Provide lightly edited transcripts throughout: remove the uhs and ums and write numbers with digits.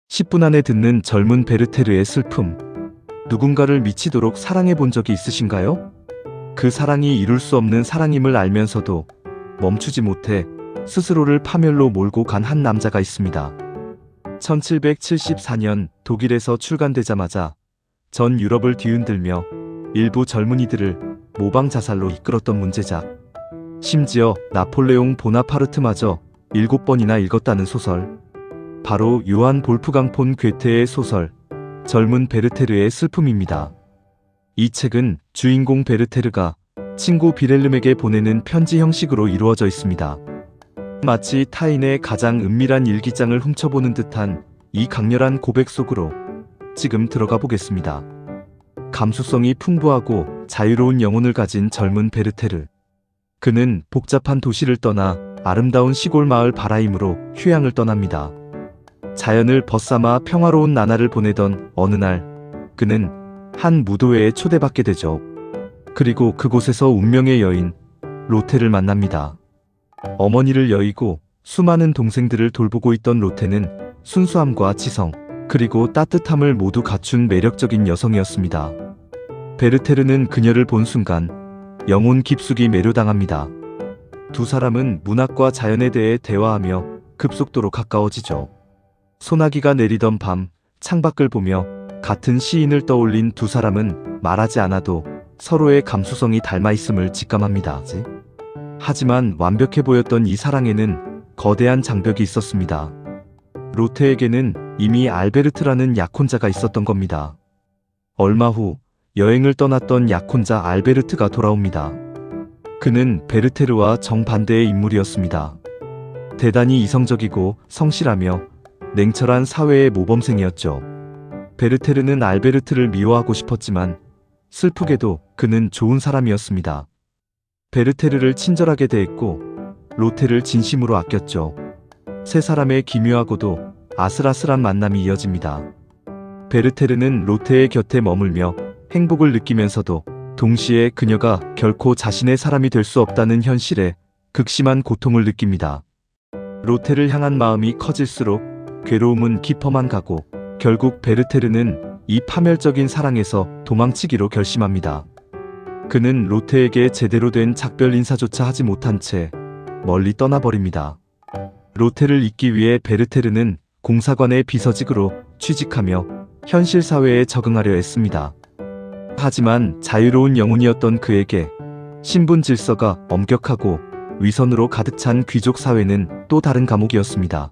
10분 안에 듣는 젊은 베르테르의 슬픔. 누군가를 미치도록 사랑해 본 적이 있으신가요? 그 사랑이 이룰 수 없는 사랑임을 알면서도 멈추지 못해 스스로를 파멸로 몰고 간 한 남자가 있습니다. 1774년 독일에서 출간되자마자 전 유럽을 뒤흔들며 일부 젊은이들을 모방 자살로 이끌었던 문제작. 심지어 나폴레옹 보나파르트마저 7번이나 읽었다는 소설. 바로 요한 볼프강 폰 괴테의 소설 젊은 베르테르의 슬픔입니다. 이 책은 주인공 베르테르가 친구 비렐름에게 보내는 편지 형식으로 이루어져 있습니다. 마치 타인의 가장 은밀한 일기장을 훔쳐보는 듯한 이 강렬한 고백 속으로 지금 들어가 보겠습니다. 감수성이 풍부하고 자유로운 영혼을 가진 젊은 베르테르. 그는 복잡한 도시를 떠나 아름다운 시골 마을 바라임으로 휴양을 떠납니다. 자연을 벗삼아 평화로운 나날을 보내던 어느 날, 그는 한 무도회에 초대받게 되죠. 그리고 그곳에서 운명의 여인 로테를 만납니다. 어머니를 여의고 수많은 동생들을 돌보고 있던 로테는 순수함과 지성, 그리고 따뜻함을 모두 갖춘 매력적인 여성이었습니다. 베르테르는 그녀를 본 순간 영혼 깊숙이 매료당합니다. 두 사람은 문학과 자연에 대해 대화하며 급속도로 가까워지죠. 소나기가 내리던 밤, 창밖을 보며 같은 시인을 떠올린 두 사람은 말하지 않아도 서로의 감수성이 닮아있음을 직감합니다. 하지만 완벽해 보였던 이 사랑에는 거대한 장벽이 있었습니다. 로테에게는 이미 알베르트라는 약혼자가 있었던 겁니다. 얼마 후 여행을 떠났던 약혼자 알베르트가 돌아옵니다. 그는 베르테르와 정반대의 인물이었습니다. 대단히 이성적이고 성실하며 냉철한 사회의 모범생이었죠. 베르테르는 알베르트를 미워하고 싶었지만 슬프게도 그는 좋은 사람이었습니다. 베르테르를 친절하게 대했고 로테를 진심으로 아꼈죠. 세 사람의 기묘하고도 아슬아슬한 만남이 이어집니다. 베르테르는 로테의 곁에 머물며 행복을 느끼면서도 동시에 그녀가 결코 자신의 사람이 될 수 없다는 현실에 극심한 고통을 느낍니다. 로테를 향한 마음이 커질수록 괴로움은 깊어만 가고 결국 베르테르는 이 파멸적인 사랑에서 도망치기로 결심합니다. 그는 로테에게 제대로 된 작별 인사조차 하지 못한 채 멀리 떠나버립니다. 로테를 잊기 위해 베르테르는 공사관의 비서직으로 취직하며 현실 사회에 적응하려 했습니다. 하지만 자유로운 영혼이었던 그에게 신분 질서가 엄격하고 위선으로 가득 찬 귀족 사회는 또 다른 감옥이었습니다.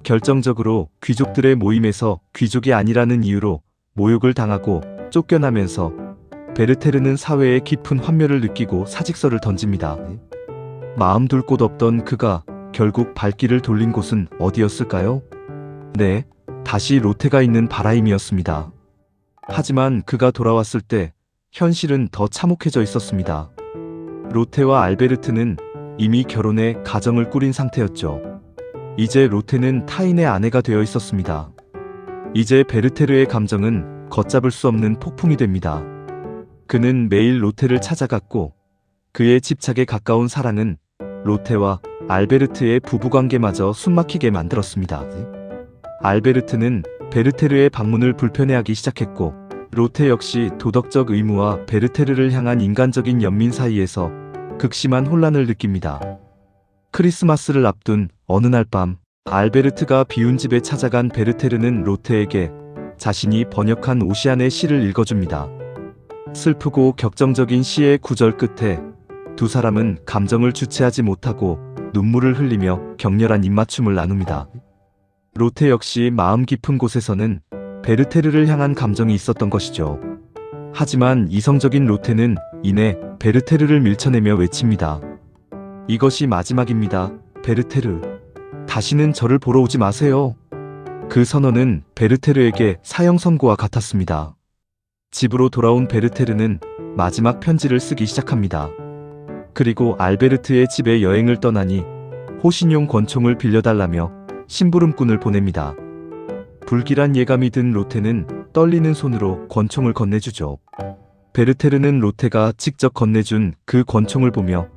결정적으로 귀족들의 모임에서 귀족이 아니라는 이유로 모욕을 당하고 쫓겨나면서 베르테르는 사회의 깊은 환멸을 느끼고 사직서를 던집니다. 마음 둘 곳 없던 그가 결국 발길을 돌린 곳은 어디였을까요? 네, 다시 로테가 있는 바라임이었습니다. 하지만 그가 돌아왔을 때 현실은 더 참혹해져 있었습니다. 로테와 알베르트는 이미 결혼해 가정을 꾸린 상태였죠. 이제 로테는 타인의 아내가 되어 있었습니다. 이제 베르테르의 감정은 걷잡을 수 없는 폭풍이 됩니다. 그는 매일 로테를 찾아갔고 그의 집착에 가까운 사랑은 로테와 알베르트의 부부관계마저 숨막히게 만들었습니다. 알베르트는 베르테르의 방문을 불편해하기 시작했고 로테 역시 도덕적 의무와 베르테르를 향한 인간적인 연민 사이에서 극심한 혼란을 느낍니다. 크리스마스를 앞둔 어느 날 밤, 알베르트가 비운 집에 찾아간 베르테르는 로테에게 자신이 번역한 오시안의 시를 읽어줍니다. 슬프고 격정적인 시의 구절 끝에 두 사람은 감정을 주체하지 못하고 눈물을 흘리며 격렬한 입맞춤을 나눕니다. 로테 역시 마음 깊은 곳에서는 베르테르를 향한 감정이 있었던 것이죠. 하지만 이성적인 로테는 이내 베르테르를 밀쳐내며 외칩니다. 이것이 마지막입니다, 베르테르. 다시는 저를 보러 오지 마세요. 그 선언은 베르테르에게 사형 선고와 같았습니다. 집으로 돌아온 베르테르는 마지막 편지를 쓰기 시작합니다. 그리고 알베르트의 집에 여행을 떠나니 호신용 권총을 빌려달라며 심부름꾼을 보냅니다. 불길한 예감이 든 로테는 떨리는 손으로 권총을 건네주죠. 베르테르는 로테가 직접 건네준 그 권총을 보며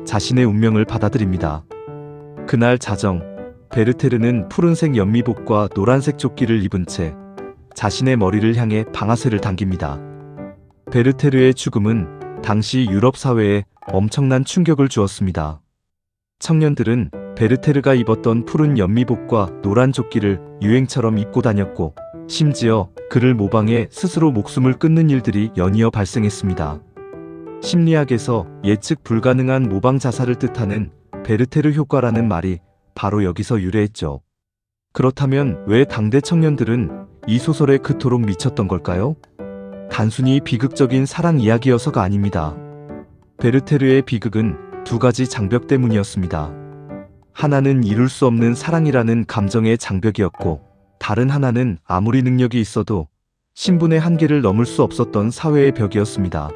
자신의 운명을 받아들입니다. 그날 자정, 베르테르는 푸른색 연미복과 노란색 조끼를 입은 채 자신의 머리를 향해 방아쇠를 당깁니다. 베르테르의 죽음은 당시 유럽 사회에 엄청난 충격을 주었습니다. 청년들은 베르테르가 입었던 푸른 연미복과 노란 조끼를 유행처럼 입고 다녔고, 심지어 그를 모방해 스스로 목숨을 끊는 일들이 연이어 발생했습니다. 심리학에서 예측 불가능한 모방 자살을 뜻하는 베르테르 효과라는 말이 바로 여기서 유래했죠. 그렇다면 왜 당대 청년들은 이 소설에 그토록 미쳤던 걸까요? 단순히 비극적인 사랑 이야기여서가 아닙니다. 베르테르의 비극은 두 가지 장벽 때문이었습니다. 하나는 이룰 수 없는 사랑이라는 감정의 장벽이었고, 다른 하나는 아무리 능력이 있어도 신분의 한계를 넘을 수 없었던 사회의 벽이었습니다.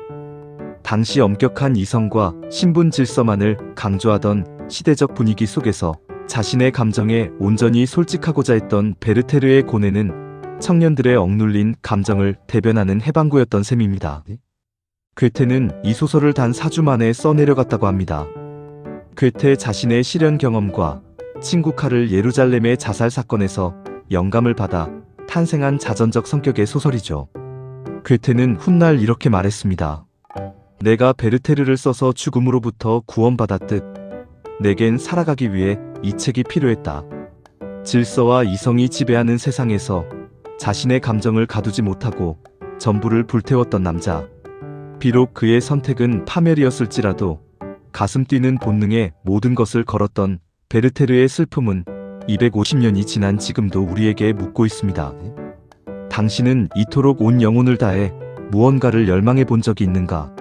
당시 엄격한 이성과 신분 질서만을 강조하던 시대적 분위기 속에서 자신의 감정에 온전히 솔직하고자 했던 베르테르의 고뇌는 청년들의 억눌린 감정을 대변하는 해방구였던 셈입니다. 괴테는 이 소설을 단 4주 만에 써내려갔다고 합니다. 괴테 자신의 실현 경험과 친구 칼을 예루살렘의 자살 사건에서 영감을 받아 탄생한 자전적 성격의 소설이죠. 괴테는 훗날 이렇게 말했습니다. 내가 베르테르를 써서 죽음으로부터 구원받았듯 내겐 살아가기 위해 이 책이 필요했다. 질서와 이성이 지배하는 세상에서 자신의 감정을 가두지 못하고 전부를 불태웠던 남자. 비록 그의 선택은 파멸이었을지라도 가슴 뛰는 본능에 모든 것을 걸었던 베르테르의 슬픔은 250년이 지난 지금도 우리에게 묻고 있습니다. 당신은 이토록 온 영혼을 다해 무언가를 열망해 본 적이 있는가?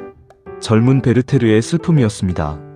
젊은 베르테르의 슬픔이었습니다.